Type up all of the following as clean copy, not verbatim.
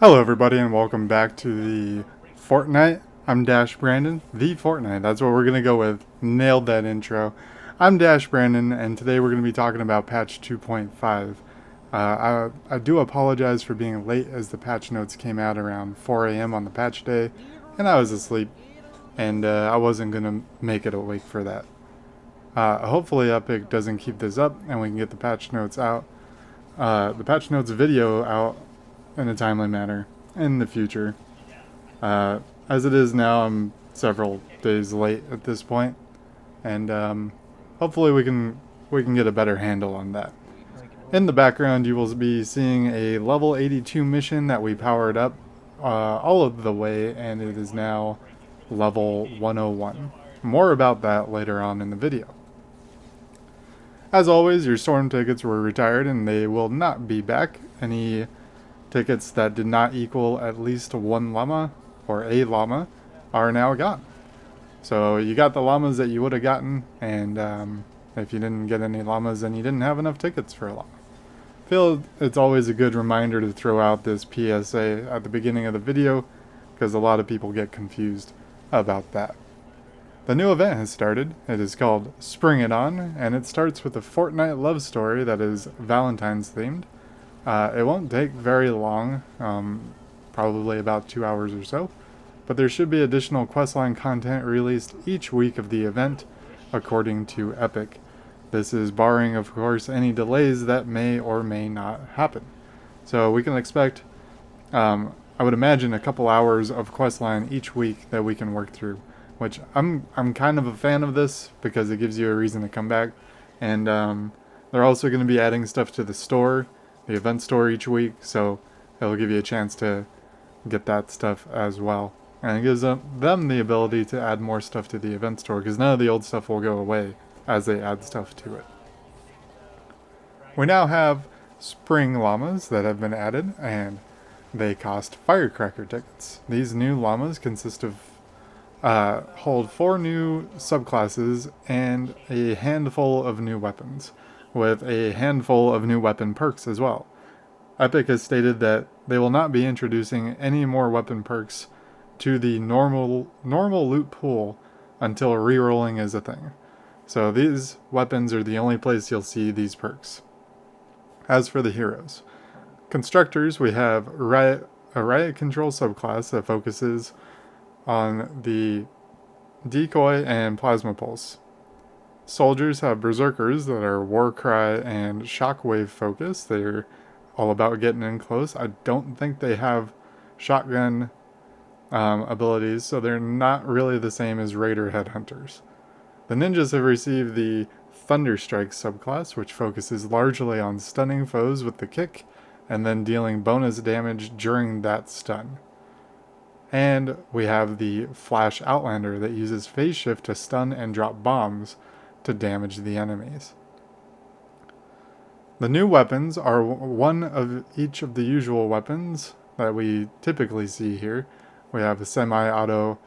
Hello everybody and welcome back to the Fortnite. I'm Dash Brandon, the Fortnite. That's what we're going to go with. Nailed that intro. I'm Dash Brandon and today we're going to be talking about patch 2.5. I do apologize for being late as the patch notes came out around 4 a.m. on the patch day and I was asleep and I wasn't going to make it awake for that. Hopefully Epic doesn't keep this up and we can get the patch notes out. The patch notes video out in a timely manner in the future. As it is now, I'm several days late at this point, and hopefully we can get a better handle on that. In the background, you will be seeing a level 82 mission that we powered up all of the way, and it is now level 101. More about that later on in the video. As always, your storm tickets were retired and they will not be back. Any tickets that did not equal at least one llama or a llama are now gone. So you got the llamas that you would have gotten, and if you didn't get any llamas, then you didn't have enough tickets for a llama. I feel it's always a good reminder to throw out this PSA at the beginning of the video because a lot of people get confused about that. The new event has started. It is called Spring It On, and it starts with a Fortnite love story that is Valentine's themed. It won't take very long, probably about 2 hours or so, but there should be additional questline content released each week of the event, according to Epic. This is barring, of course, any delays that may or may not happen. So we can expect, I would imagine, a couple hours of questline each week that we can work through, which I'm kind of a fan of this because it gives you a reason to come back, and they're also going to be adding stuff to the store, the event store each week, so it'll give you a chance to get that stuff as well. And it gives them the ability to add more stuff to the event store, because none of the old stuff will go away as they add stuff to it. We now have spring llamas that have been added, and they cost firecracker tickets. These new llamas consist of hold 4 new subclasses and a handful of new weapons, with a handful of new weapon perks as well. Epic has stated that they will not be introducing any more weapon perks to the normal loot pool until rerolling is a thing. So these weapons are the only place you'll see these perks. As for the heroes, constructors, we have a riot control subclass that focuses on the decoy and plasma pulse. Soldiers have berserkers that are warcry and shockwave focused. They're all about getting in close. I don't think they have shotgun abilities, so they're not really the same as raider headhunters. The ninjas have received the Thunderstrike subclass, which focuses largely on stunning foes with the kick and then dealing bonus damage during that stun. And we have the Flash Outlander that uses phase shift to stun and drop bombs to damage the enemies. The new weapons are one of each of the usual weapons that we typically see here. We have a semi-auto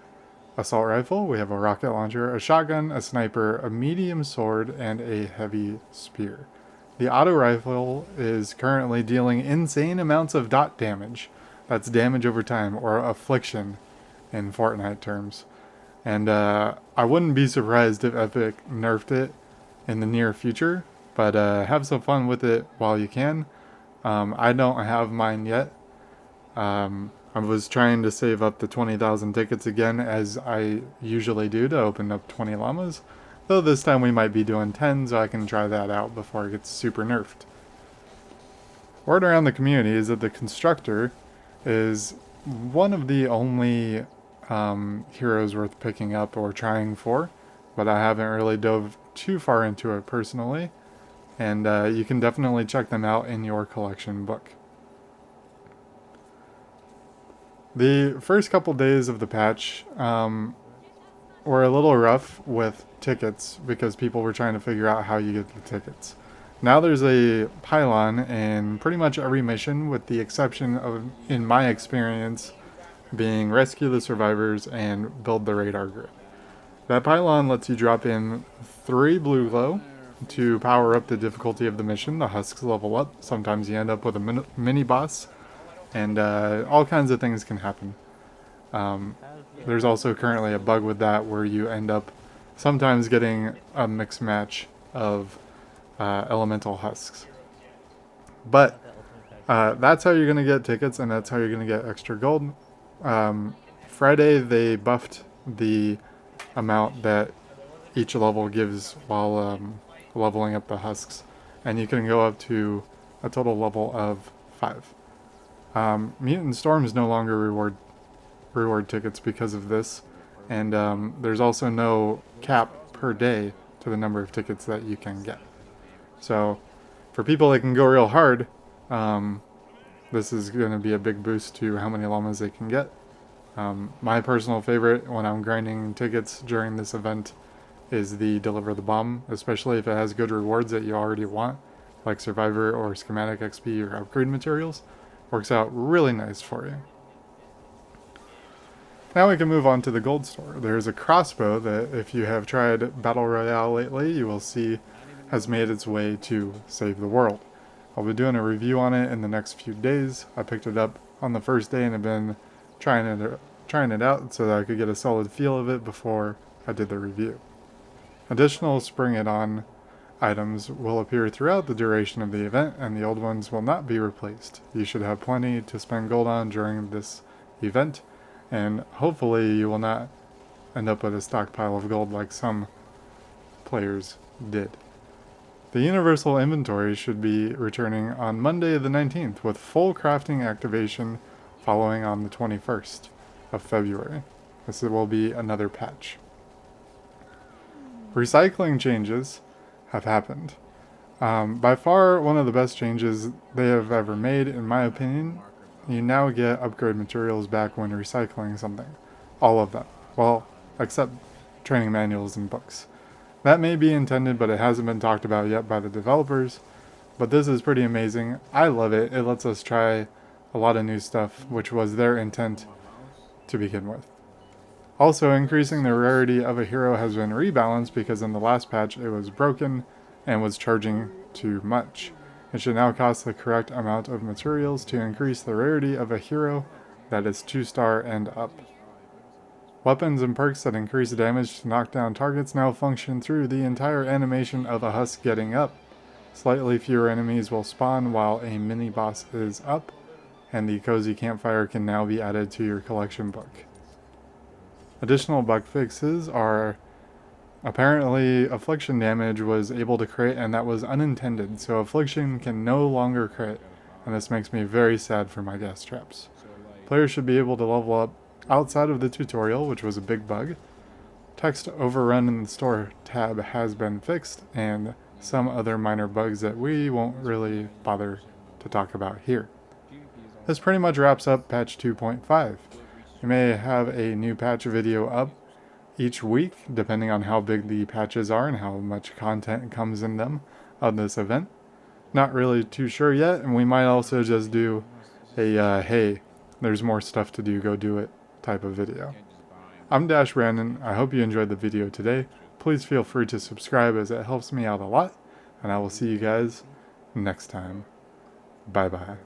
assault rifle, we have a rocket launcher, a shotgun, a sniper, a medium sword, and a heavy spear. The auto rifle is currently dealing insane amounts of dot damage. That's damage over time, or affliction in Fortnite terms. And I wouldn't be surprised if Epic nerfed it in the near future, but have some fun with it while you can. I don't have mine yet. I was trying to save up the 20,000 tickets again, as I usually do, to open up 20 llamas. Though this time we might be doing 10, so I can try that out before it gets super nerfed. Word around the community is that the constructor is one of the only heroes worth picking up or trying for, but I haven't really dove too far into it personally, and you can definitely check them out in your collection book. The first couple days of the patch were a little rough with tickets because people were trying to figure out how you get the tickets. Now there's a pylon in pretty much every mission, with the exception of, in my experience, being rescue the survivors and build the radar grid. That pylon lets you drop in 3 blue glow to power up the difficulty of the mission. The husks level up. Sometimes you end up with a mini boss and all kinds of things can happen. There's also currently a bug with that where you end up sometimes getting a mixed match of elemental husks. But that's how you're going to get tickets, and that's how you're going to get extra gold. Friday, they buffed the amount that each level gives while leveling up the husks, and you can go up to a total level of 5. Mutant Storms no longer reward tickets because of this, and there's also no cap per day to the number of tickets that you can get. So for people that can go real hard, this is going to be a big boost to how many llamas they can get. My personal favorite when I'm grinding tickets during this event is the Deliver the Bomb, especially if it has good rewards that you already want, like Survivor or Schematic XP or upgrade materials. Works out really nice for you. Now we can move on to the gold store. There's a crossbow that if you have tried Battle Royale lately, you will see has made its way to Save the World. I'll be doing a review on it in the next few days. I picked it up on the first day and have been trying it out so that I could get a solid feel of it before I did the review. Additional Spring It On items will appear throughout the duration of the event, and the old ones will not be replaced. You should have plenty to spend gold on during this event, and hopefully you will not end up with a stockpile of gold like some players did. The Universal Inventory should be returning on Monday the 19th with full crafting activation following on the 21st of February. This will be another patch. Recycling changes have happened. By far one of the best changes they have ever made, in my opinion. You now get upgrade materials back when recycling something. All of them. Well, except training manuals and books. That may be intended, but it hasn't been talked about yet by the developers. But this is pretty amazing. I love it. It lets us try a lot of new stuff, which was their intent to begin with. Also, increasing the rarity of a hero has been rebalanced because in the last patch it was broken and was charging too much. It should now cost the correct amount of materials to increase the rarity of a hero that is 2-star and up. Weapons and perks that increase damage to knock down targets now function through the entire animation of a husk getting up. Slightly fewer enemies will spawn while a mini-boss is up, and the cozy campfire can now be added to your collection book. Additional bug fixes are apparently affliction damage was able to crit, and that was unintended, so affliction can no longer crit, and this makes me very sad for my gas traps. Players should be able to level up outside of the tutorial, which was a big bug. Text overrun in the store tab has been fixed, and some other minor bugs that we won't really bother to talk about here. This pretty much wraps up patch 2.5. You may have a new patch video up each week, depending on how big the patches are and how much content comes in them of this event. Not really too sure yet, and we might also just do a hey, there's more stuff to do, go do it type of video. I'm Dash Brandon. I hope you enjoyed the video today. Please feel free to subscribe as it helps me out a lot, and I will see you guys next time. Bye bye.